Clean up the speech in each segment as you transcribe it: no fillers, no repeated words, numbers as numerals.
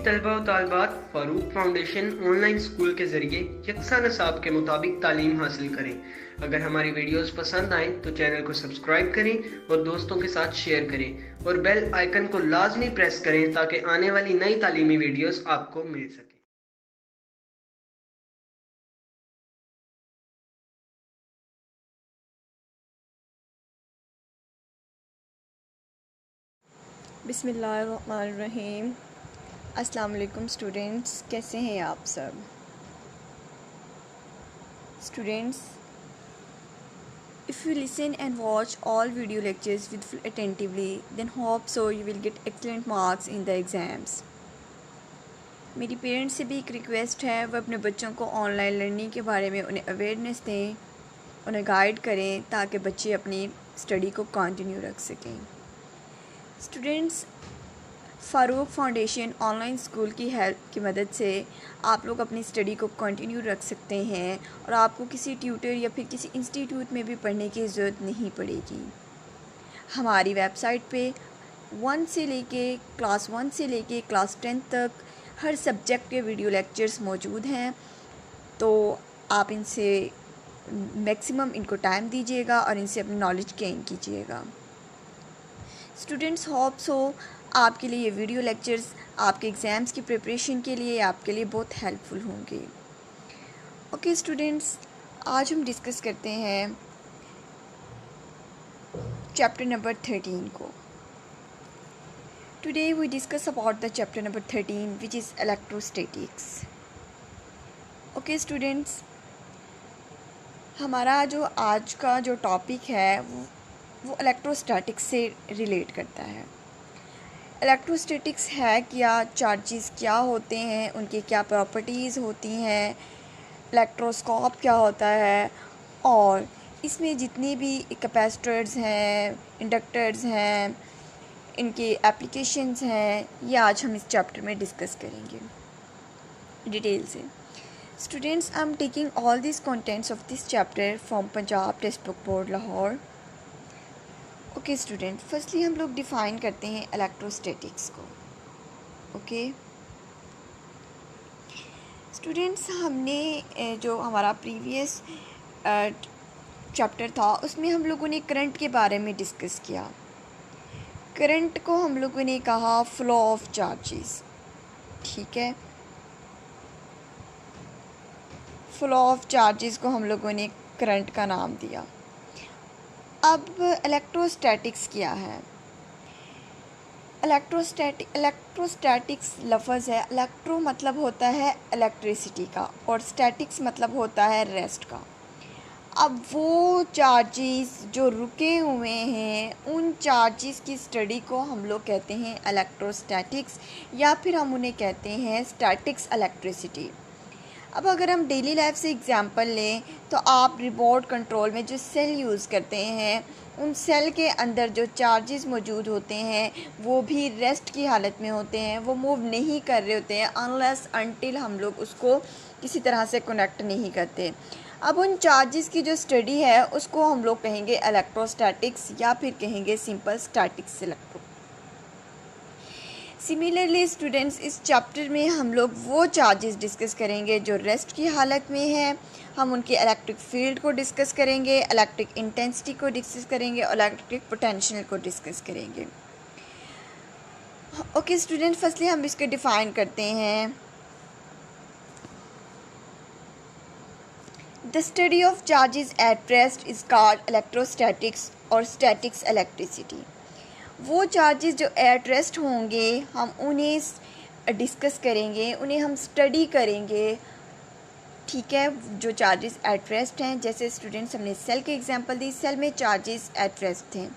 तलबा व तालबात Farooq foundation online school के ज़रिए यकसा नसाब के मुताबिक तालीम हासिल करें। अगर हमारी वीडियोस पसंद आएँ तो चैनल को सब्सक्राइब करें और दोस्तों के साथ शेयर करें और बेल आइकन को लाजमी प्रेस करें ताकि आने वाली नई तालीमी वीडियोस आपको मिल सके। बिस्मिल्लाहिर्रहमानिर्रहीम। अस्सलाम वालेकुम स्टूडेंट्स, कैसे हैं आप सब students? If you listen and watch all video lectures with full attentively then hope so you will get excellent marks in the exams. मेरी पेरेंट्स से भी एक रिक्वेस्ट है, वो अपने बच्चों को ऑनलाइन लर्निंग के बारे में उन्हें अवेयरनेस दें, उन्हें गाइड करें ताकि बच्चे अपनी स्टडी को कंटिन्यू रख सकें। Students, Farooq foundation online school की हेल्प की मदद से आप लोग अपनी स्टडी को कंटिन्यू रख सकते हैं और आपको किसी ट्यूटर या फिर किसी इंस्टीट्यूट में भी पढ़ने की ज़रूरत नहीं पड़ेगी। हमारी वेबसाइट पे क्लास 1 से लेके क्लास 10 तक हर सब्जेक्ट के वीडियो लेक्चर्स मौजूद हैं, तो आप इनसे मैक्सिमम इनको टाइम दीजिएगा और इनसे अपनी नॉलेज गेन कीजिएगा। स्टूडेंट्स, होप्स हो आपके लिए ये वीडियो लेक्चर्स आपके एग्ज़ाम्स की प्रिपरेशन के लिए आपके लिए बहुत हेल्पफुल होंगे। ओके स्टूडेंट्स, आज हम डिस्कस करते हैं चैप्टर नंबर 13 को। Today we discuss about the chapter number 13 which is electrostatics. Okay students, हमारा जो आज का जो टॉपिक है वो इलेक्ट्रोस्टैटिक्स से रिलेट करता है। इलेक्ट्रोस्टैटिक्स है क्या, चार्जेस क्या होते हैं, उनकी क्या प्रॉपर्टीज़ होती हैं, इलेक्ट्रोस्कोप क्या होता है, और इसमें जितनी भी कैपेसिटर्स हैं, इंडक्टर्स हैं, इनके एप्लीकेशंस हैं, ये आज हम इस चैप्टर में डिस्कस करेंगे डिटेल से। Students, I am taking all this contents of this chapter from Punjab text book board Lahore. Okay student, firstly हम लोग डिफ़ाइन करते हैं इलेक्ट्रोस्टैटिक्स को। ओके स्टूडेंट्स, हमने जो हमारा प्रीवियस चैप्टर था उसमें हम लोगों ने करंट के बारे में डिस्कस किया। करंट को हम लोगों ने कहा फ्लो ऑफ चार्जेस, ठीक है। फ्लो ऑफ चार्जेस को हम लोगों ने करंट का नाम दिया। अब इलेक्ट्रोस्टैटिक्स क्या है? इलेक्ट्रोस्टैटिक्स लफ्ज़ है। इलेक्ट्रो मतलब होता है इलेक्ट्रिसिटी का और स्टैटिक्स मतलब होता है रेस्ट का। अब वो चार्जेस जो रुके हुए हैं उन चार्जेस की स्टडी को हम लोग कहते हैं इलेक्ट्रोस्टैटिक्स, या फिर हम उन्हें कहते हैं स्टैटिक्स इलेक्ट्रिसिटी। अब अगर हम डेली लाइफ से एग्ज़ाम्पल लें तो आप रिमोट कंट्रोल में जो सेल यूज़ करते हैं उन सेल के अंदर जो चार्जेस मौजूद होते हैं वो भी रेस्ट की हालत में होते हैं, वो मूव नहीं कर रहे होते हैं अनलेस अनटिल हम लोग उसको किसी तरह से कनेक्ट नहीं करते। अब उन चार्जेस की जो स्टडी है उसको हम लोग कहेंगे इलेक्ट्रोस्टैटिक्स या फिर कहेंगे simple statics electro. Similarly students, इस चैप्टर में हम लोग वो चार्जेस डिस्कस करेंगे जो रेस्ट की हालत में हैं। हम उनके इलेक्ट्रिक फील्ड को डिस्कस करेंगे, इलेक्ट्रिक इंटेंसिटी को डिस्कस करेंगे और इलेक्ट्रिक पोटेंशियल को डिस्कस करेंगे। ओके स्टूडेंट, फर्स्टली हम इसको डिफ़ाइन करते हैं। The study of charges at rest is called electrostatics और स्टैटिक्स इलेक्ट्रिसिटी। वो चार्जेस जो एट रेस्ट होंगे हम उन्हें डिस्कस करेंगे, उन्हें हम स्टडी करेंगे, ठीक है। जो चार्जेस एट रेस्ट हैं, जैसे स्टूडेंट्स हमने सेल के एग्जांपल दी, सेल में चार्जेस एट रेस्ट थे,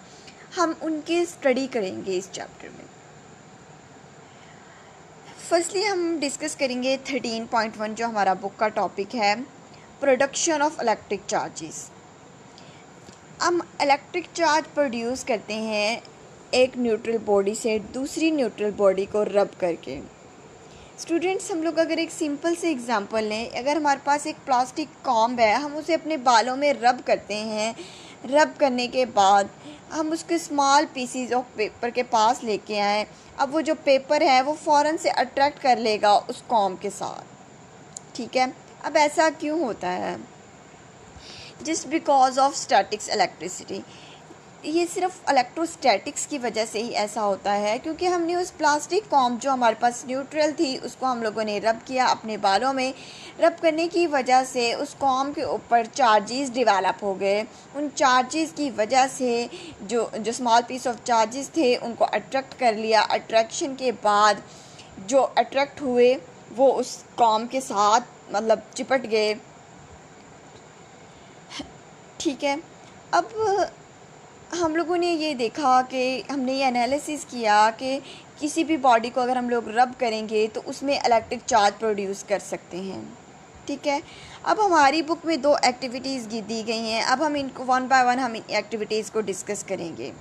हम उनकी स्टडी करेंगे इस चैप्टर में। फर्स्टली हम डिस्कस करेंगे 13.1 जो हमारा बुक का टॉपिक है, प्रोडक्शन ऑफ इलेक्ट्रिक चार्जेस। हम इलेक्ट्रिक चार्ज प्रोड्यूस करते हैं एक न्यूट्रल बॉडी से दूसरी न्यूट्रल बॉडी को रब करके। स्टूडेंट्स, हम लोग अगर एक सिंपल से एग्जांपल लें, अगर हमारे पास एक प्लास्टिक कॉम्ब है, हम उसे अपने बालों में रब करते हैं रब करने के बाद हम उसके स्मॉल पीसीज ऑफ पेपर के पास लेके आए। अब वो जो पेपर है वो फ़ौरन से अट्रैक्ट कर लेगा उस कॉम के साथ। ठीक है, अब ऐसा क्यों होता है? Just because of statics electricity. ये सिर्फ इलेक्ट्रोस्टैटिक्स की वजह से ही ऐसा होता है, क्योंकि हमने उस प्लास्टिक कॉम जो हमारे पास न्यूट्रल थी उसको हम लोगों ने रब किया अपने बालों में। रब करने की वजह से उस कॉम के ऊपर चार्जेस डेवलप हो गए। उन चार्जेस की वजह से जो स्मॉल पीस ऑफ चार्जेस थे उनको अट्रैक्ट कर लिया। अट्रैक्शन के बाद जो अट्रैक्ट हुए वो उस कॉम के साथ मतलब चिपट गए। ठीक है, अब हम लोगों ने ये देखा कि हमने ये एनालिसिस किया कि किसी भी बॉडी को अगर हम लोग रब करेंगे तो उसमें इलेक्ट्रिक चार्ज प्रोड्यूस कर सकते हैं। ठीक है, अब हमारी बुक में 2 एक्टिविटीज़ दी गई हैं। अब हम इनको वन बाय वन हम इन एक्टिविटीज़ को डिस्कस करेंगे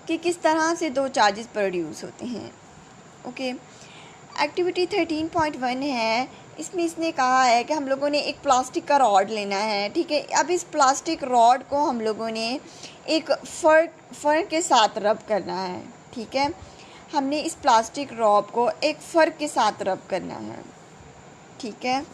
कि किस तरह से 2 चार्जेस प्रोड्यूस होते हैं। ओके, एक्टिविटी 13.1 है। इसमें इसने कहा है कि हम लोगों ने एक प्लास्टिक का रॉड लेना है। ठीक है, अब इस प्लास्टिक रॉड को हम लोगों ने एक फर के साथ रब करना है। ठीक है, हमने इस प्लास्टिक रॉड को एक फर के साथ रब करना है। ठीक है,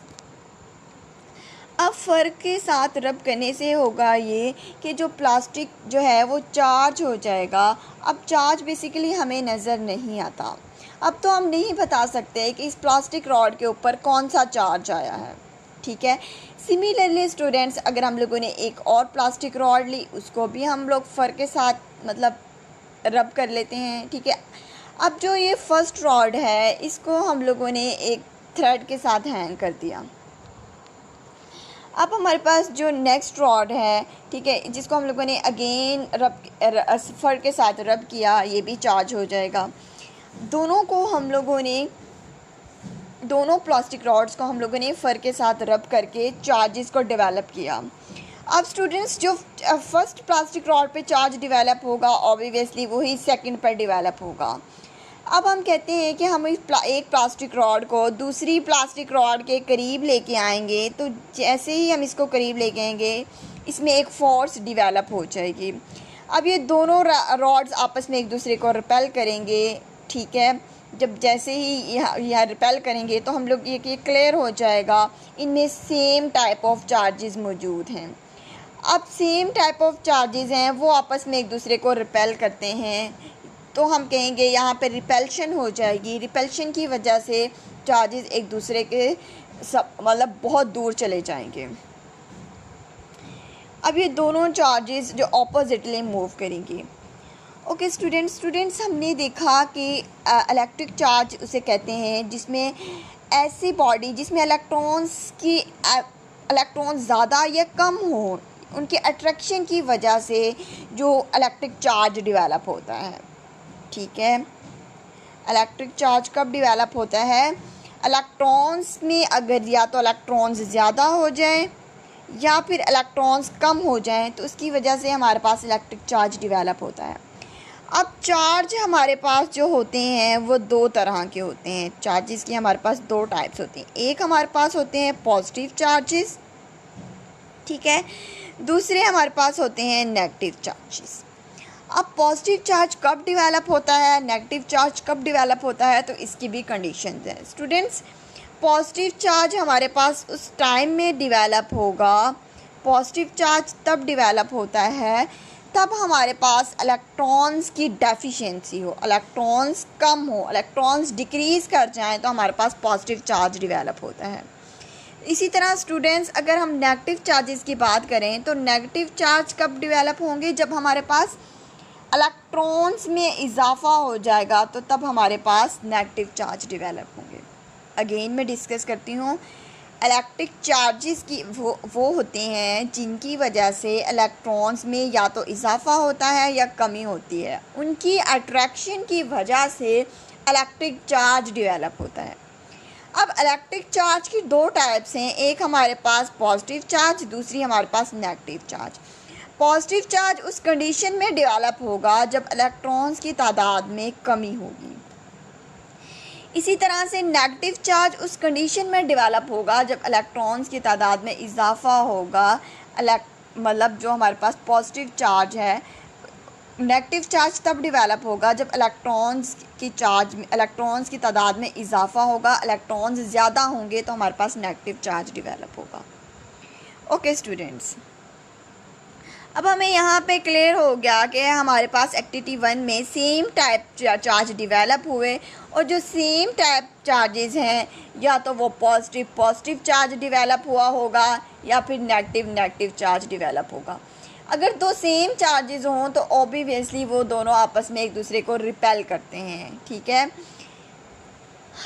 अब फर के साथ रब करने से होगा ये कि जो प्लास्टिक जो है वो चार्ज हो जाएगा। अब चार्ज बेसिकली हमें नज़र नहीं आता। अब तो हम नहीं बता सकते कि इस प्लास्टिक रॉड के ऊपर कौन सा चार्ज आया है। ठीक है, सिमिलरली स्टूडेंट्स, अगर हम लोगों ने एक और प्लास्टिक रॉड ली उसको भी हम लोग फर के साथ मतलब रब कर लेते हैं। ठीक है, अब जो ये फर्स्ट रॉड है इसको हम लोगों ने एक थ्रेड के साथ हैंग कर दिया। अब हमारे पास जो नेक्स्ट रॉड है, ठीक है, जिसको हम लोगों ने अगेन फर के साथ रब किया, ये भी चार्ज हो जाएगा। दोनों प्लास्टिक रॉड्स को हम लोगों ने फर के साथ रब करके चार्जेस को डेवलप किया। अब स्टूडेंट्स, जो फर्स्ट प्लास्टिक रॉड पे चार्ज डेवलप होगा ऑब्वियसली वही सेकंड पर डेवलप होगा। अब हम कहते हैं कि हम एक प्लास्टिक रॉड को दूसरी प्लास्टिक रॉड के करीब लेके आएंगे, तो जैसे ही हम इसको करीब लेके आएंगे इसमें एक फोर्स डेवलप हो जाएगी। अब ये दोनों रॉड्स आपस में एक दूसरे को रिपेल करेंगे। ठीक है, जब जैसे ही यह रिपेल करेंगे तो हम लोग ये क्लियर हो जाएगा इनमें सेम टाइप ऑफ चार्जेस मौजूद हैं। अब सेम टाइप ऑफ चार्जेस हैं वो आपस में एक दूसरे को रिपेल करते हैं, तो हम कहेंगे यहाँ पे रिपल्शन हो जाएगी। रिपल्शन की वजह से चार्जेस एक दूसरे के मतलब बहुत दूर चले जाएंगे। अब ये दोनों चार्जेस जो ऑपोजिटली मूव करेंगे। ओके स्टूडेंट्स, हमने देखा कि इलेक्ट्रिक चार्ज उसे कहते हैं जिसमें ऐसी बॉडी जिसमें इलेक्ट्रॉन्स ज़्यादा या कम हो, उनके अट्रैक्शन की वजह से जो इलेक्ट्रिक चार्ज डेवलप होता है। ठीक है, इलेक्ट्रिक चार्ज कब डेवलप होता है? इलेक्ट्रॉन्स में अगर या तो इलेक्ट्रॉन्स ज़्यादा हो जाए या फिर इलेक्ट्रॉन्स कम हो जाएं तो उसकी वजह से हमारे पास इलेक्ट्रिक चार्ज डेवलप होता है। अब चार्ज हमारे पास जो होते हैं वो 2 तरह के होते हैं। चार्जेस की हमारे पास 2 टाइप्स होती हैं। एक हमारे पास होते हैं पॉजिटिव चार्जेस, ठीक है, दूसरे हमारे पास होते हैं नेगेटिव चार्जेस। अब पॉजिटिव चार्ज कब डेवलप होता है, नेगेटिव चार्ज कब डेवलप होता है, तो इसकी भी कंडीशंस हैं स्टूडेंट्स। पॉजिटिव चार्ज हमारे पास उस टाइम में डेवलप होगा, पॉजिटिव चार्ज तब डेवलप होता है तब हमारे पास इलेक्ट्रॉन्स की डेफिशिएंसी हो, इलेक्ट्रॉन्स कम हो, इलेक्ट्रॉन्स डिक्रीज़ कर जाएं तो हमारे पास पॉजिटिव चार्ज डेवलप होता है। इसी तरह स्टूडेंट्स, अगर हम नेगेटिव चार्जेस की बात करें तो नेगेटिव चार्ज कब डेवलप होंगे, जब हमारे पास इलेक्ट्रॉन्स में इजाफा हो जाएगा तो तब हमारे पास नेगेटिव चार्ज डेवलप होंगे। अगेन मैं डिस्कस करती हूँ, इलेक्ट्रिक चार्जेस की वो होते हैं जिनकी वजह से इलेक्ट्रॉन्स में या तो इजाफा होता है या कमी होती है, उनकी अट्रैक्शन की वजह से इलेक्ट्रिक चार्ज डेवलप होता है। अब इलेक्ट्रिक चार्ज की 2 टाइप्स हैं, एक हमारे पास पॉजिटिव चार्ज, दूसरी हमारे पास नेगेटिव चार्ज। पॉजिटिव चार्ज उस कंडीशन में डेवलप होगा जब इलेक्ट्रॉन्स की तादाद में कमी होगी। इसी तरह से नेगेटिव चार्ज उस कंडीशन में डेवलप होगा जब इलेक्ट्रॉन्स की तादाद में इजाफा होगा, मतलब जो हमारे पास पॉजिटिव चार्ज है, नेगेटिव चार्ज तब डेवलप होगा जब इलेक्ट्रॉन्स की तादाद में इजाफा होगा, इलेक्ट्रॉन्स ज़्यादा होंगे तो हमारे पास नेगेटिव चार्ज डेवलप होगा। ओके स्टूडेंट्स, अब हमें यहाँ पे क्लियर हो गया कि हमारे पास एक्टिविटी 1 में सेम टाइप चार्ज डेवलप हुए, और जो सेम टाइप चार्जेस हैं या तो वो पॉजिटिव चार्ज डेवलप हुआ होगा या फिर नेगेटिव चार्ज डेवलप होगा। अगर दो सेम चार्जेस हों तो ऑब्वियसली वो दोनों आपस में एक दूसरे को रिपेल करते हैं, ठीक है।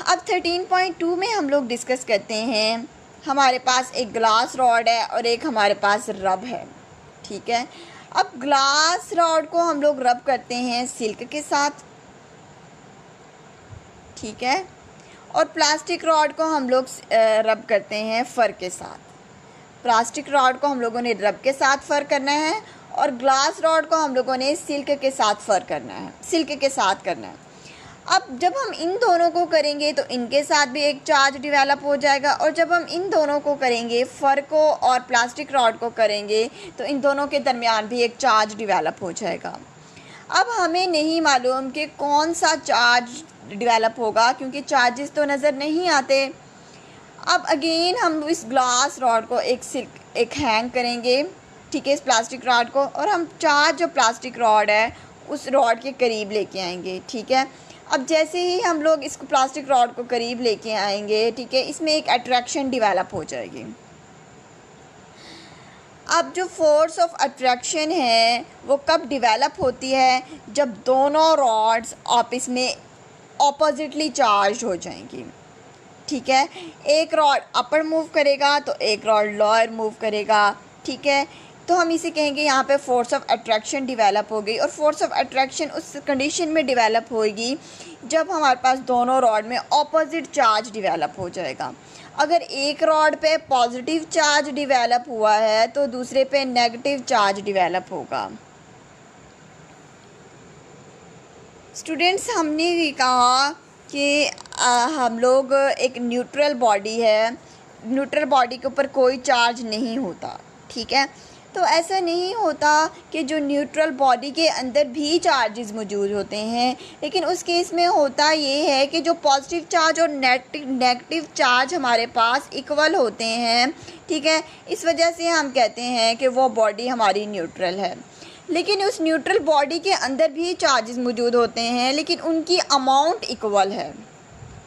अब 13.2 में हम लोग डिस्कस करते हैं, हमारे पास एक ग्लास रॉड है और एक हमारे पास रब है, ठीक है। अब ग्लास रॉड को हम लोग रब करते हैं सिल्क के साथ, ठीक है, और प्लास्टिक रॉड को हम लोग रब करते हैं फर के साथ। प्लास्टिक रॉड को हम लोगों ने रब के साथ फर करना है और ग्लास रॉड को हम लोगों ने सिल्क के साथ करना है। अब जब हम इन दोनों को करेंगे तो इनके साथ भी एक चार्ज डेवलप हो जाएगा, और जब हम इन दोनों को करेंगे, फर को और प्लास्टिक रॉड को करेंगे, तो इन दोनों के दरमियान भी एक चार्ज डेवलप हो जाएगा। अब हमें नहीं मालूम कि कौन सा चार्ज डेवलप होगा क्योंकि चार्जेस तो नज़र नहीं आते। अब अगेन हम इस ग्लास रॉड को एक हैंग करेंगे, ठीक है, इस प्लास्टिक रॉड को, और हम चार्ज जो प्लास्टिक रॉड है उस रॉड के करीब लेके आएंगे, ठीक है। अब जैसे ही हम लोग इसको प्लास्टिक रॉड को करीब लेके आएंगे, ठीक है, इसमें एक अट्रैक्शन डेवलप हो जाएगी। अब जो फोर्स ऑफ अट्रैक्शन है वो कब डेवलप होती है, जब दोनों रॉड्स आपस में ऑपोजिटली चार्ज हो जाएंगी, ठीक है। एक रॉड अपर मूव करेगा तो एक रॉड लोअर मूव करेगा, ठीक है। तो हम इसे कहेंगे यहाँ पे फोर्स ऑफ अट्रैक्शन डेवलप हो गई, और फोर्स ऑफ अट्रैक्शन उस कंडीशन में डेवलप होएगी जब हमारे पास दोनों रॉड में ऑपोजिट चार्ज डेवलप हो जाएगा। अगर एक रॉड पे पॉजिटिव चार्ज डेवलप हुआ है तो दूसरे पे नेगेटिव चार्ज डेवलप होगा। स्टूडेंट्स, हमने ये कहा कि हम लोग एक न्यूट्रल बॉडी है, न्यूट्रल बॉडी के ऊपर कोई चार्ज नहीं होता, ठीक है। तो ऐसा नहीं होता कि जो न्यूट्रल बॉडी के अंदर भी चार्जेस मौजूद होते हैं, लेकिन उस केस में होता ये है कि जो पॉजिटिव चार्ज और नेगेटिव चार्ज हमारे पास इक्वल होते हैं, ठीक है। इस वजह से हम कहते हैं कि वो बॉडी हमारी न्यूट्रल है। लेकिन उस न्यूट्रल बॉडी के अंदर भी चार्जेस मौजूद होते हैं, लेकिन उनकी अमाउंट इक्वल है,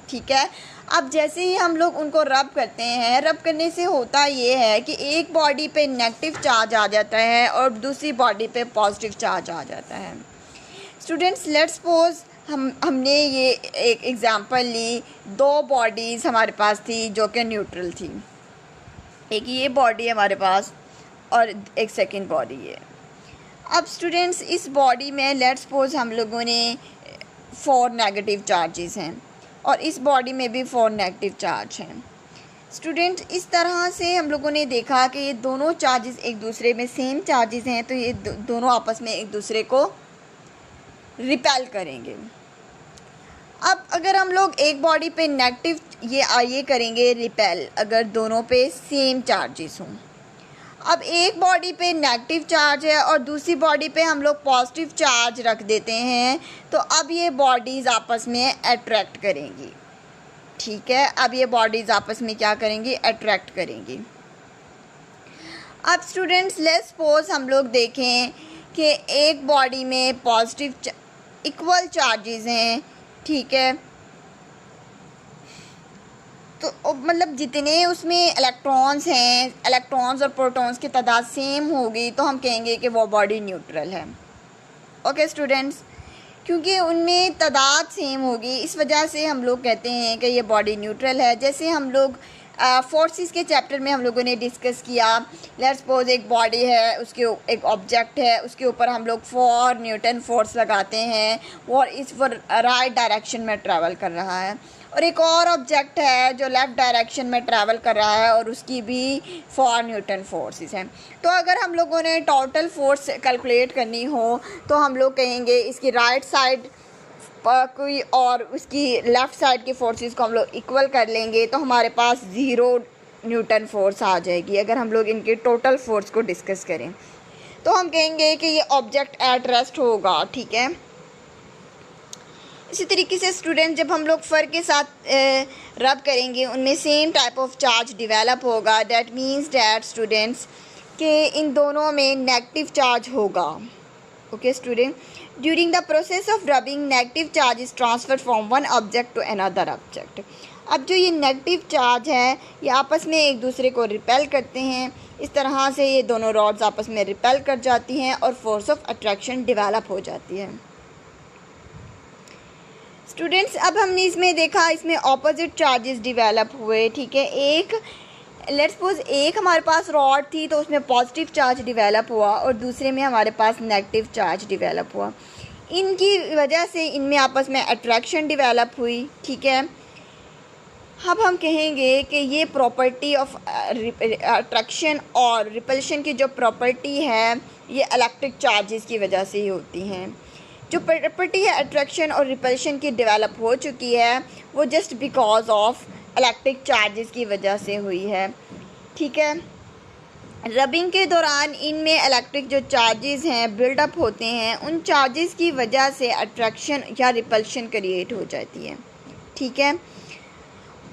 ठीक है। अब जैसे ही हम लोग उनको रब करते हैं, रब करने से होता ये है कि एक बॉडी पे नेगेटिव चार्ज आ जाता है और दूसरी बॉडी पे पॉजिटिव चार्ज आ जाता है। स्टूडेंट्स, लेट्स सपोज हमने ये एक एग्ज़ाम्पल ली, दो बॉडीज़ हमारे पास थी जो कि न्यूट्रल थी। एक ये बॉडी है हमारे पास और एक सेकंड बॉडी है। अब स्टूडेंट्स, इस बॉडी में लेट्स सपोज हम लोगों ने 4 नेगेटिव चार्जेस हैं और इस बॉडी में भी 4 नेगेटिव चार्ज हैं। स्टूडेंट, इस तरह से हम लोगों ने देखा कि ये दोनों चार्जेस एक दूसरे में सेम चार्जेस हैं, तो ये दोनों आपस में एक दूसरे को रिपेल करेंगे। अब अगर हम लोग एक बॉडी पे नेगेटिव ये करेंगे रिपेल, अगर दोनों पे सेम चार्जेस हों। अब एक बॉडी पे नेगेटिव चार्ज है और दूसरी बॉडी पे हम लोग पॉजिटिव चार्ज रख देते हैं, तो अब ये बॉडीज़ आपस में अट्रैक्ट करेंगी, ठीक है। अब ये बॉडीज़ आपस में क्या करेंगी, अट्रैक्ट करेंगी। अब स्टूडेंट्स, लेट्स सपोज हम लोग देखें कि एक बॉडी में पॉजिटिव इक्वल चार्जेस हैं, ठीक है। तो मतलब जितने उसमें इलेक्ट्रॉन्स हैं, इलेक्ट्रॉन्स और प्रोटॉन्स की तादाद सेम होगी तो हम कहेंगे कि वो बॉडी न्यूट्रल है। ओके स्टूडेंट्स, क्योंकि उनमें तादाद सेम होगी इस वजह से हम लोग कहते हैं कि ये बॉडी न्यूट्रल है। जैसे हम लोग फोर्सेस के चैप्टर में हम लोगों ने डिस्कस किया, लेट्स सपोज एक बॉडी है, उसके एक ऑब्जेक्ट है, उसके ऊपर हम लोग 4 न्यूटन फोर्स लगाते हैं और इस राइट डायरेक्शन में ट्रैवल कर रहा है, और एक और ऑब्जेक्ट है जो लेफ़्ट डायरेक्शन में ट्रैवल कर रहा है और उसकी भी 4 न्यूटन फोर्सेस हैं। तो अगर हम लोगों ने टोटल फोर्स कैलकुलेट करनी हो तो हम लोग कहेंगे इसकी राइट साइड कोई और उसकी लेफ़्ट साइड की फोर्सेस को हम लोग इक्वल कर लेंगे, तो हमारे पास 0 न्यूटन फोर्स आ जाएगी। अगर हम लोग इनके टोटल फोर्स को डिस्कस करें तो हम कहेंगे कि ये ऑब्जेक्ट एट रेस्ट होगा, ठीक है। इसी तरीके से स्टूडेंट जब हम लोग फर के साथ रब करेंगे उनमें same type of charge develop होगा। दैट मीन्स डैट स्टूडेंट्स के इन दोनों में नेगेटिव चार्ज होगा। Okay student, during the process of rubbing negative charge is transfer from one object to another object. अब जो ये नेगेटिव चार्ज है ये आपस में एक दूसरे को रिपेल करते हैं। इस तरह से ये दोनों रॉड्स आपस में रिपेल कर जाती हैं और फोर्स ऑफ अट्रैक्शन डिवेलप हो जाती है। स्टूडेंट्स अब हमने इसमें देखा, इसमें ऑपोजिट चार्जेस डिवेलप हुए, ठीक है। एक लेट्स सपोज एक हमारे पास रॉड थी तो उसमें पॉजिटिव चार्ज डिवेलप हुआ और दूसरे में हमारे पास नेगेटिव चार्ज डिवेलप हुआ। इनकी वजह से इनमें आपस में अट्रैक्शन डिवेलप हुई, ठीक है। अब हम कहेंगे कि ये प्रॉपर्टी ऑफ अट्रैक्शन और रिपल्शन की जो प्रॉपर्टी है ये इलेक्ट्रिक चार्जेस की वजह से ही होती हैं। जो प्रॉपर्टी है अट्रैक्शन और रिपल्शन की डेवलप हो चुकी है वो just because of electric charges की वजह से हुई है, ठीक है। रबिंग के दौरान इनमें इलेक्ट्रिक जो चार्जेस हैं बिल्डअप होते हैं, उन चार्जेस की वजह से अट्रैक्शन या रिपल्शन क्रिएट हो जाती है, ठीक है।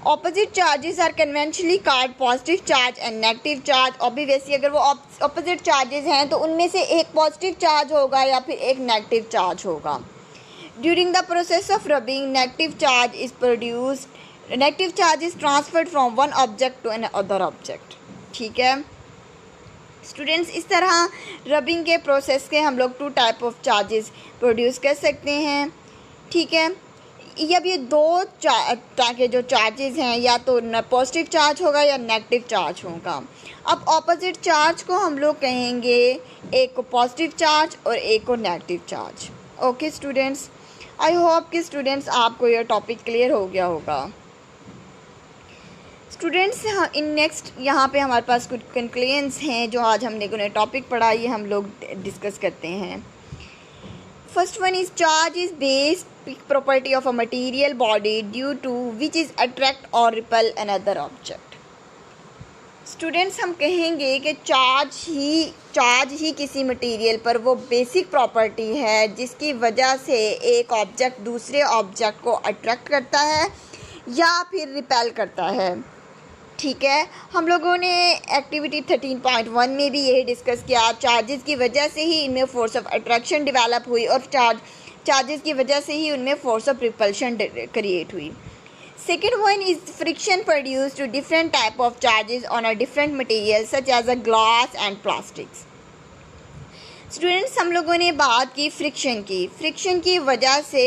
Opposite charges are conventionally called positive charge and negative charge. Obviously अगर वो ऑपोजिट चार्जेस हैं तो उनमें से एक पॉजिटिव चार्ज होगा या फिर एक नेगेटिव चार्ज होगा। During the process of rubbing negative charge is produced, negative charge is transferred from one object to another object, ठीक है। स्टूडेंट्स इस तरह रबिंग के प्रोसेस के हम लोग 2 टाइप ऑफ चार्जेस प्रोड्यूस कर सकते हैं, ठीक है। अब ये दो के जो चार्जेस हैं या तो पॉजिटिव चार्ज होगा या नेगेटिव चार्ज होगा। अब ऑपोजिट चार्ज को हम लोग कहेंगे एक को पॉजिटिव चार्ज और एक को negative charge. Okay students, I hope कि स्टूडेंट्स आपको यह टॉपिक क्लियर हो गया होगा। स्टूडेंट्स इन नेक्स्ट यहाँ पे हमारे पास कुछ कंक्लूजन्स हैं जो आज हमने टॉपिक पढ़ा, ये हम लोग डिस्कस करते हैं। First one is charge is basic property of a material body due to which is attract और रिपल अनदर ऑब्जेक्ट। स्टूडेंट्स हम कहेंगे कि चार्ज ही किसी मटेरियल पर वो बेसिक प्रॉपर्टी है जिसकी वजह से एक ऑब्जेक्ट दूसरे ऑब्जेक्ट को अट्रैक्ट करता है या फिर रिपेल करता है, ठीक है। हम लोगों ने एक्टिविटी 13.1 में भी यही डिस्कस किया, चार्जेस की वजह से ही इनमें फोर्स ऑफ अट्रैक्शन डेवलप हुई और चार्जेस की वजह से ही उनमें फोर्स ऑफ रिपल्शन क्रिएट हुई। Second one is friction produce two different type of charges on a different material such as a glass and plastics. Students हम लोगों ने बात की फ्रिक्शन की वजह से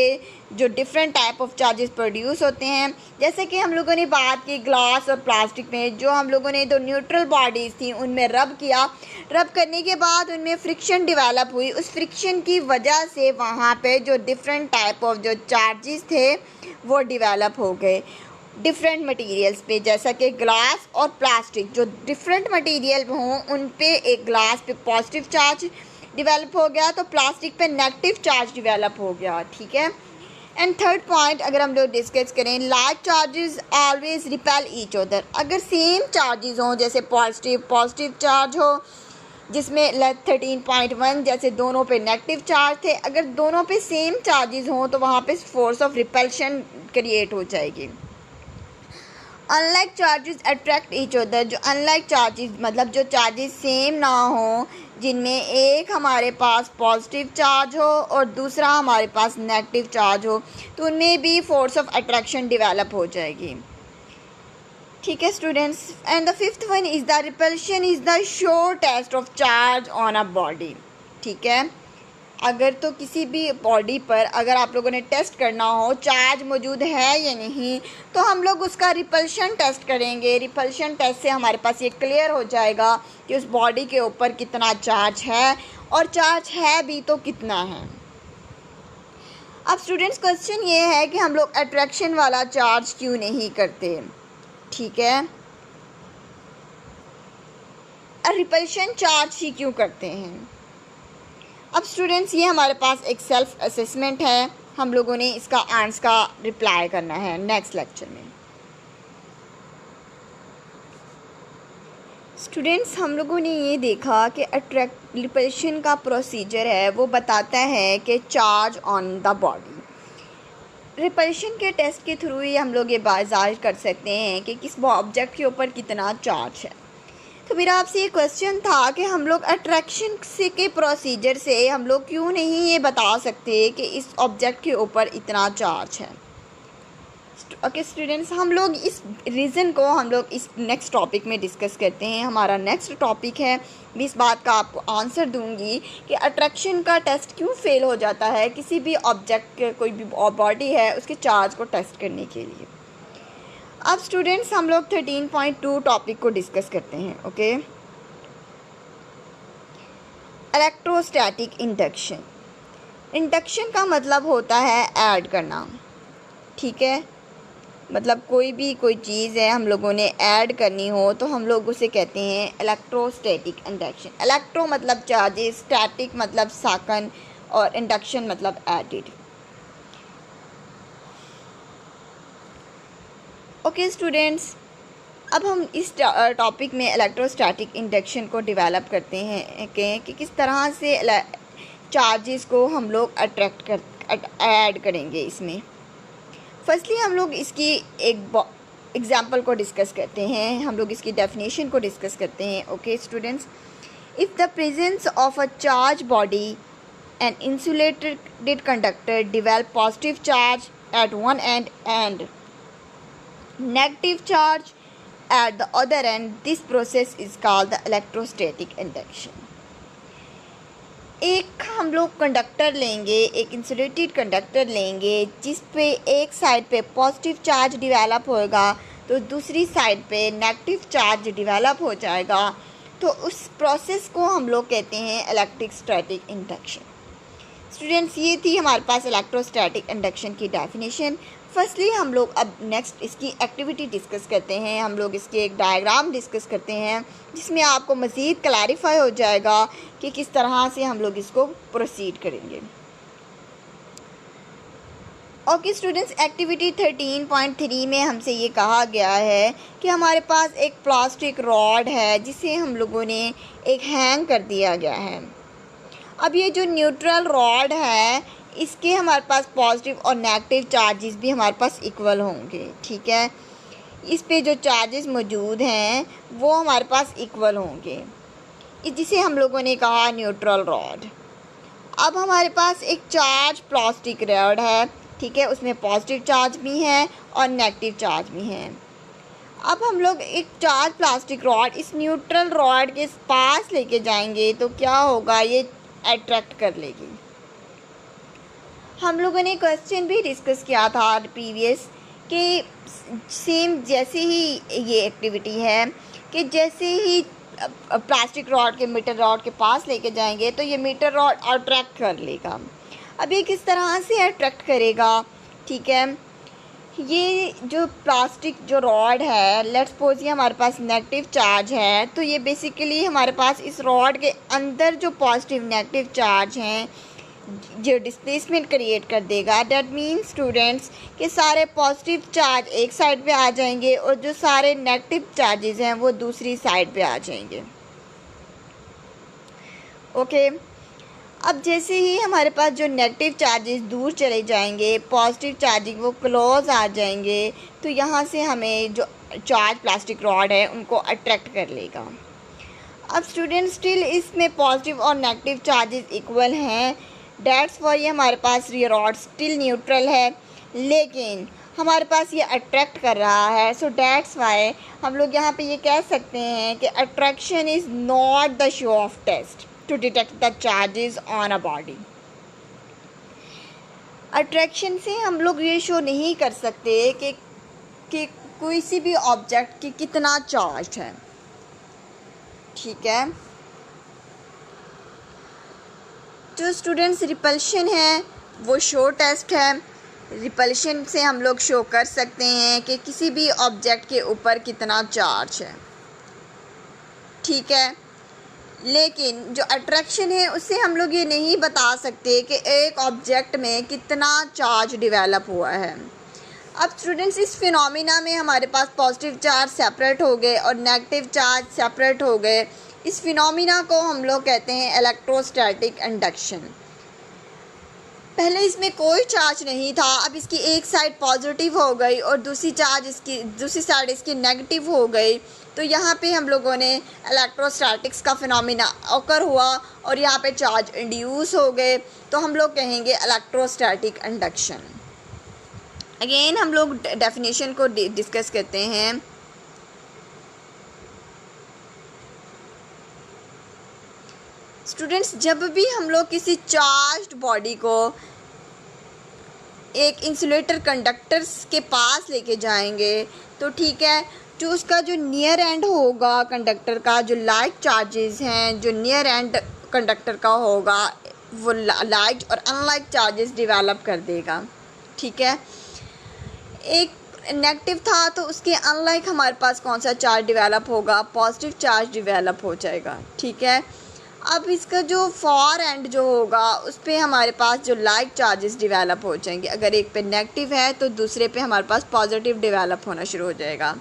जो different type of charges produce होते हैं। जैसे कि हम लोगों ने बात की ग्लास और प्लास्टिक में, जो हम लोगों ने दो न्यूट्रल बॉडीज़ थी उनमें रब किया, रब करने के बाद उनमें फ्रिक्शन डेवलप हुई। उस फ्रिक्शन की वजह से वहाँ पे जो डिफरेंट टाइप ऑफ जो चार्जेस थे वो डेवलप हो गए डिफरेंट मटेरियल्स पे। जैसा कि ग्लास और प्लास्टिक जो डिफरेंट मटेरियल हों उन पे एक ग्लास पे पॉजिटिव चार्ज डेवलप हो गया तो प्लास्टिक पे नेगेटिव चार्ज डेवलप हो गया, ठीक है। एंड थर्ड पॉइंट अगर हम लोग डिस्कस करें, large charges always repel each other. अगर सेम चार्जेस हों, जैसे पॉजिटिव चार्ज हो जिसमें 13.1 जैसे दोनों पे नेगेटिव चार्ज थे, अगर दोनों पे सेम चार्जेस हों तो वहाँ पे फोर्स ऑफ रिपल्शन क्रिएट हो जाएगी। Unlike charges attract each other, जो अनलाइक चार्जेस मतलब जो चार्जेस सेम ना हो, जिनमें एक हमारे पास पॉजिटिव चार्ज हो और दूसरा हमारे पास नेगेटिव चार्ज हो, तो उनमें भी फोर्स ऑफ अट्रैक्शन डेवलप हो जाएगी, ठीक है students. And the fifth one is the repulsion is the sure test of charge on a body, ठीक है। अगर तो किसी भी बॉडी पर अगर आप लोगों ने टेस्ट करना हो चार्ज मौजूद है या नहीं, तो हम लोग उसका रिपल्शन टेस्ट करेंगे। रिपल्शन टेस्ट से हमारे पास ये क्लियर हो जाएगा कि उस बॉडी के ऊपर कितना चार्ज है और चार्ज है भी तो कितना है। अब स्टूडेंट्स क्वेश्चन ये है कि हम लोग अट्रैक्शन वाला चार्ज क्यों नहीं करते, ठीक है, रिपल्शन चार्ज ही क्यों करते हैं। अब स्टूडेंट्स ये हमारे पास एक सेल्फ असेसमेंट है, हम लोगों ने इसका आंसर का रिप्लाई करना है नेक्स्ट लेक्चर में। स्टूडेंट्स, हम लोगों ने ये देखा कि अट्रैक्ट रिपल्शन का प्रोसीजर है वो बताता है कि charge on the body. Repulsion के टेस्ट के थ्रू ही हम लोग ये बाजार कर सकते हैं कि किस ऑब्जेक्ट के ऊपर कितना चार्ज है। तो मेरा आपसे ये क्वेश्चन था कि हम लोग अट्रैक्शन से के प्रोसीजर से हम लोग क्यों नहीं ये बता सकते कि इस ऑब्जेक्ट के ऊपर इतना चार्ज है। ओके स्टूडेंट्स, हम लोग इस रीज़न को हम लोग इस नेक्स्ट टॉपिक में डिस्कस करते हैं। हमारा नेक्स्ट टॉपिक है, मैं इस बात का आपको आंसर दूंगी कि अट्रैक्शन का टेस्ट क्यों फेल हो जाता है किसी भी ऑब्जेक्ट के, कोई भी बॉडी है उसके चार्ज को टेस्ट करने के लिए। अब स्टूडेंट्स, हम लोग 13.2 टॉपिक को डिस्कस करते हैं। Okay, electrostatic induction. इंडक्शन का मतलब होता है ऐड करना, ठीक है। मतलब कोई चीज़ है हम लोगों ने ऐड करनी हो तो हम लोग उसे कहते हैं इलेक्ट्रोस्टैटिक इंडक्शन। इलेक्ट्रो मतलब चार्जेस, स्टैटिक मतलब साकन, और इंडक्शन मतलब एडिड। ओके स्टूडेंट्स, अब हम इस टॉपिक में इलेक्ट्रोस्टैटिक इंडक्शन को डेवलप करते हैं कि किस तरह से चार्जेस को हम लोग ऐड करेंगे इसमें। फर्स्टली हम लोग इसकी एक एग्जांपल को डिस्कस करते हैं, हम लोग इसकी डेफिनेशन को डिस्कस करते हैं। Okay students, if the presence of a charge body an insulated conductor develop positive charge at one end and negative charge at the other end, this process is called the electrostatic induction. एक हम लोग conductor लेंगे, एक insulated conductor लेंगे जिस पे एक side पे पॉजिटिव चार्ज डेवलप होएगा तो दूसरी साइड पे नेगेटिव चार्ज डेवलप हो जाएगा। तो उस प्रोसेस को हम लोग कहते हैं इलेक्ट्रोस्टैटिक इंडक्शन। स्टूडेंट्स, ये थी हमारे पास इलेक्ट्रोस्टैटिक इंडक्शन की डेफिनेशन। फर्स्टली हम लोग अब नेक्स्ट इसकी एक्टिविटी डिस्कस करते हैं, हम लोग इसके एक डायग्राम डिस्कस करते हैं जिसमें आपको मज़ीद क्लैरिफाई हो जाएगा कि किस तरह से हम लोग इसको प्रोसीड करेंगे। ओके स्टूडेंट्स, एक्टिविटी 13.3 में हमसे ये कहा गया है कि हमारे पास एक प्लास्टिक रॉड है जिसे हम लोगों ने एक हैंग कर दिया गया है। अब ये जो न्यूट्रल रॉड है इसके हमारे पास पॉजिटिव और नेगेटिव चार्जेस भी हमारे पास इक्वल होंगे, ठीक है। इस पे जो चार्जेस मौजूद हैं वो हमारे पास इक्वल होंगे, जिसे हम लोगों ने कहा न्यूट्रल रॉड। अब हमारे पास एक चार्ज प्लास्टिक रॉड है, ठीक है, उसमें पॉजिटिव चार्ज भी है और नेगेटिव चार्ज भी है। अब हम लोग एक चार्ज प्लास्टिक रॉड इस न्यूट्रल रॉड के पास लेके जाएंगे तो क्या होगा, ये अट्रैक्ट कर लेगी। हम लोगों ने क्वेश्चन भी डिस्कस किया था प्रीवियस कि सेम जैसे ही ये एक्टिविटी है कि जैसे ही प्लास्टिक रॉड के मीटर रॉड के पास लेके जाएंगे तो ये मीटर रॉड अट्रैक्ट कर लेगा। अब ये किस तरह से अट्रैक्ट करेगा, ठीक है। ये जो प्लास्टिक जो रॉड है, लेट्स सपोज ये हमारे पास नेगेटिव चार्ज है, तो ये बेसिकली हमारे पास इस रॉड के अंदर जो पॉजिटिव नेगेटिव चार्ज हैं जो डिस्प्लेसमेंट क्रिएट कर देगा। डैट मीन्स स्टूडेंट्स कि सारे पॉजिटिव चार्ज एक साइड पे आ जाएंगे और जो सारे नेगेटिव चार्जेस हैं वो दूसरी साइड पे आ जाएंगे। ओके, अब जैसे ही हमारे पास जो नेगेटिव चार्जेस दूर चले जाएंगे, पॉजिटिव चार्जिंग वो क्लोज आ जाएंगे, तो यहाँ से हमें जो चार्ज प्लास्टिक रॉड है उनको अट्रैक्ट कर लेगा। अब स्टूडेंट्स स्टिल इसमें पॉजिटिव और नेगेटिव चार्जेस इक्वल हैं, डैट्स फॉर ये हमारे पास ये रॉड स्टिल न्यूट्रल है, लेकिन हमारे पास ये अट्रैक्ट कर रहा है। सो डैट्स वाई हम लोग यहाँ पे ये कह सकते हैं कि attraction is not the show of test to detect the charges on a body. Attraction से हम लोग ये शो नहीं कर सकते कि कोई सी भी ऑब्जेक्ट की कितना चार्ज है, ठीक है। जो स्टूडेंट्स रिपल्शन है वो शो टेस्ट है। रिपल्शन से हम लोग शो कर सकते हैं कि किसी भी ऑब्जेक्ट के ऊपर कितना चार्ज है, ठीक है। लेकिन जो अट्रैक्शन है उससे हम लोग ये नहीं बता सकते कि एक ऑब्जेक्ट में कितना चार्ज डेवलप हुआ है। अब स्टूडेंट्स इस फिनोमिना में हमारे पास पॉजिटिव चार्ज सेपरेट हो गए और नेगेटिव चार्ज सेपरेट हो गए। इस फिनोमिना को हम लोग कहते हैं इलेक्ट्रोस्टैटिक इंडक्शन। पहले इसमें कोई चार्ज नहीं था, अब इसकी एक साइड पॉजिटिव हो गई और दूसरी साइड इसकी नेगेटिव हो गई, तो यहाँ पे हम लोगों ने इलेक्ट्रोस्टैटिक्स का फिनोमिना ऑकर हुआ और यहाँ पे चार्ज इंड्यूस हो गए, तो हम लोग कहेंगे इलेक्ट्रोस्टैटिक इंडक्शन। अगेन हम लोग डेफिनेशन को डिस्कस करते हैं। स्टूडेंट्स, जब भी हम लोग किसी चार्ज्ड बॉडी को एक इंसुलेटर कंडक्टर्स के पास लेके जाएंगे तो ठीक है, जो उसका जो नियर एंड होगा कंडक्टर का, जो लाइक चार्जेस हैं जो नियर एंड कंडक्टर का होगा, वो लाइक और अनलाइक चार्जेस डिवेलप कर देगा। ठीक है, एक नेगेटिव था तो उसके अनलाइक हमारे पास कौन सा चार्ज डिवेलप होगा, पॉजिटिव चार्ज डिवेलप हो जाएगा। ठीक है, अब इसका जो फॉर एंड जो होगा उस पर हमारे पास जो लाइक चार्जेस डिवेलप हो जाएंगे। अगर एक पे नेगेटिव है तो दूसरे पे हमारे पास पॉजिटिव डिवेलप होना शुरू हो जाएगा।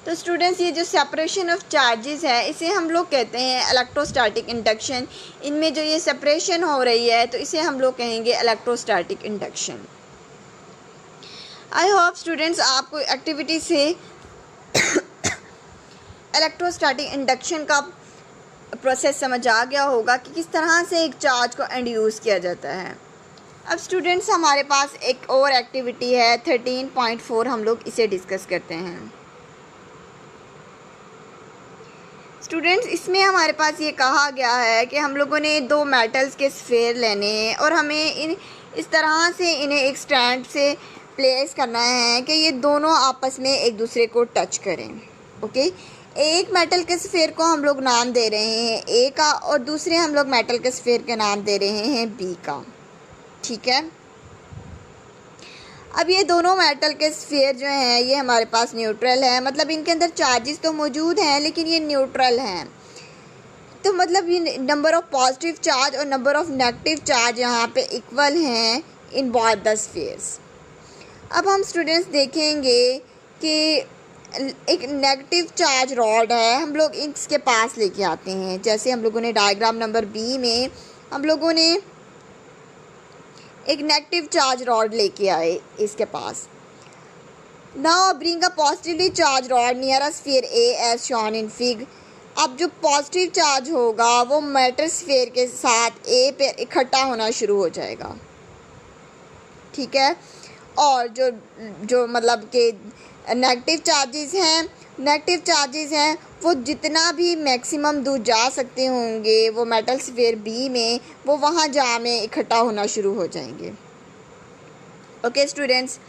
तो स्टूडेंट्स, ये जो सेपरेशन ऑफ चार्जेस है इसे हम लोग कहते हैं इलेक्ट्रोस्टैटिक इंडक्शन। इनमें जो ये सेपरेशन हो रही है तो इसे हम लोग कहेंगे electrostatic induction. I hope students आपको एक्टिविटी से इलेक्ट्रोस्टैटिक इंडक्शन का प्रोसेस समझ आ गया होगा कि किस तरह से एक चार्ज को इंड्यूस किया जाता है। अब स्टूडेंट्स, हमारे पास एक और एक्टिविटी है 13.4, हम लोग इसे डिस्कस करते हैं। स्टूडेंट्स, इसमें हमारे पास ये कहा गया है कि हम लोगों ने दो मेटल्स के स्फेयर लेने हैं और हमें इस तरह से इन्हें एक स्टैंड से प्लेस करना है कि ये दोनों आपस में एक दूसरे को टच करें। ओके, एक मेटल के स्फेयर को हम लोग नाम दे रहे हैं ए का और दूसरे हम लोग मेटल के स्फेयर के नाम दे रहे हैं बी का। ठीक है, अब ये दोनों मेटल के स्फेयर जो हैं ये हमारे पास न्यूट्रल है, मतलब इनके अंदर चार्जेस तो मौजूद हैं लेकिन ये न्यूट्रल हैं। तो मतलब ये नंबर ऑफ पॉजिटिव चार्ज और नंबर ऑफ नेगेटिव चार्ज यहाँ पे इक्वल हैं इन बोथ द स्फेयर्स। अब हम स्टूडेंट्स देखेंगे कि एक नेगेटिव चार्ज रॉड है, हम लोग इसके पास लेके आते हैं। जैसे हम लोगों ने डायग्राम नंबर बी में हम लोगों ने एक नेगेटिव चार्ज रॉड लेके आए इसके पास। Now bring a positively charge rod near a sphere A as shown in fig. अब जो पॉजिटिव चार्ज होगा वो मेटल स्फीयर के साथ ए पे इकट्ठा होना शुरू हो जाएगा। ठीक है, और जो मतलब कि नेगेटिव चार्जेस हैं वो जितना भी मैक्सिमम दूर जा सकते होंगे वो मेटल स्फीयर बी में, वो वहाँ जा में इकट्ठा होना शुरू हो जाएंगे। ओके स्टूडेंट्स,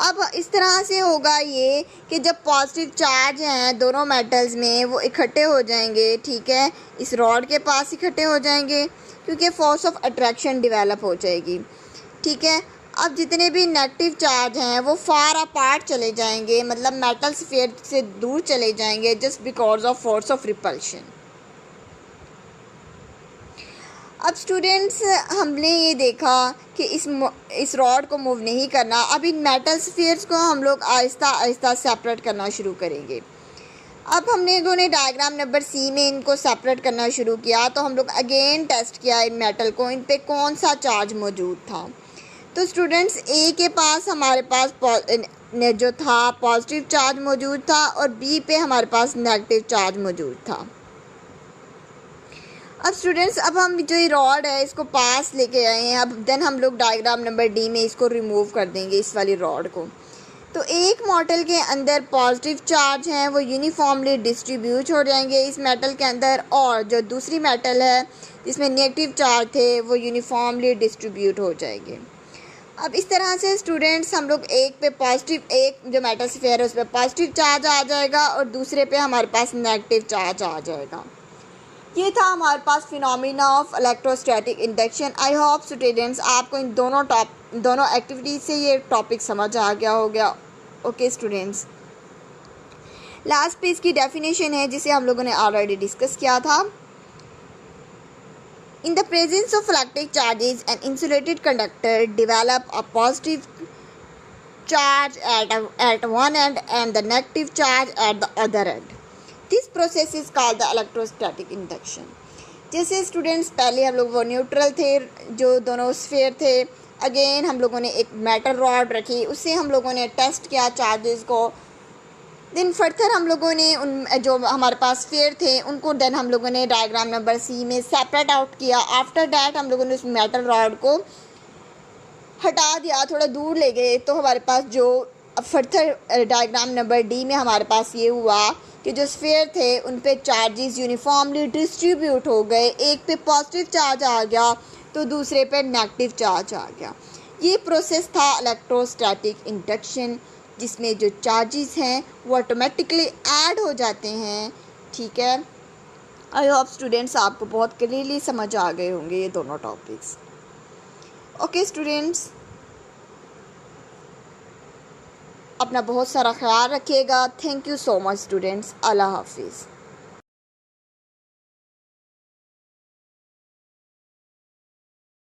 अब इस तरह से होगा ये कि जब पॉजिटिव चार्ज हैं दोनों मेटल्स में वो इकट्ठे हो जाएंगे। ठीक है, इस रॉड के पास इकट्ठे हो जाएंगे क्योंकि फोर्स ऑफ अट्रैक्शन डेवलप हो जाएगी। ठीक है, अब जितने भी नेगेटिव चार्ज हैं वो फार अपार्ट चले जाएंगे, मतलब मेटल स्फीयर से दूर चले जाएंगे just because of force of repulsion. अब स्टूडेंट्स, हमने ये देखा कि इस रॉड को मूव नहीं करना। अब इन मेटल स्फीयर्स को हम लोग आहिस्ता आहिस्ता सेपरेट करना शुरू करेंगे। अब हमने डायग्राम नंबर सी में इनको सेपरेट करना शुरू किया तो हम लोग अगेन टेस्ट किया इन मेटल को, इन पे कौन सा चार्ज मौजूद था। तो स्टूडेंट्स, ए के पास हमारे पास जो था पॉजिटिव चार्ज मौजूद था और बी पे हमारे पास नेगेटिव चार्ज मौजूद था। अब स्टूडेंट्स, अब हम जो ये रॉड है इसको पास लेके आए हैं। अब देन हम लोग डायग्राम नंबर डी में इसको रिमूव कर देंगे, इस वाली रॉड को। तो एक मेटल के अंदर पॉजिटिव चार्ज हैं वो यूनिफॉर्मली डिस्ट्रीब्यूट हो जाएंगे इस मेटल के अंदर, और जो दूसरी मेटल है जिसमें नेगेटिव चार्ज थे वो यूनिफॉर्मली डिस्ट्रीब्यूट हो जाएंगे। अब इस तरह से स्टूडेंट्स हम लोग एक पे पॉजिटिव, एक जो मेटल स्फीयर है उस पर पॉजिटिव चार्ज आ जाएगा और दूसरे पे हमारे पास नेगेटिव चार्ज आ जाएगा। ये था हमारे पास phenomena of electrostatic induction. I hope students आपको इन दोनों एक्टिविटीज से ये टॉपिक समझ आ गया होगा। ओके स्टूडेंट्स, लास्ट पे इसकी डेफिनेशन है जिसे हम लोगों ने ऑलरेडी डिस्कस किया था। In the presence of electric charges, an insulated conductor develop a positive charge at one end and the negative charge at the other end. This process is called the electrostatic induction. जैसे students पहले हम लोग वो neutral थे, जो दोनों sphere थे, again हम लोगों ने एक मेटल रॉड रखी, उससे हम लोगों ने टेस्ट किया चार्जेस को। देन फर्दर हम लोगों ने उन जो हमारे पास स्फीयर थे उनको देन हम लोगों ने डायग्राम नंबर सी में सेपरेट आउट किया। आफ्टर दैट हम लोगों ने उस मेटल रॉड को हटा दिया, थोड़ा दूर ले गए, तो हमारे पास जो फर्दर डायग्राम नंबर डी में हमारे पास ये हुआ कि जो स्फीयर थे उन पे चार्जेस यूनिफॉर्मली डिस्ट्रीब्यूट हो गए। एक पे पॉजिटिव चार्ज आ गया तो दूसरे पे नेगेटिव चार्ज आ गया। ये प्रोसेस था इलेक्ट्रोस्टैटिक इंडक्शन, जिसमें जो चार्जेस हैं वो ऑटोमेटिकली ऐड हो जाते हैं। ठीक है, आई होप स्टूडेंट्स आपको बहुत क्लियरली समझ आ गए होंगे ये दोनों टॉपिक्स। ओके स्टूडेंट्स, अपना बहुत सारा ख्याल रखिएगा। Thank you so much students. अल्लाह हाफिज़।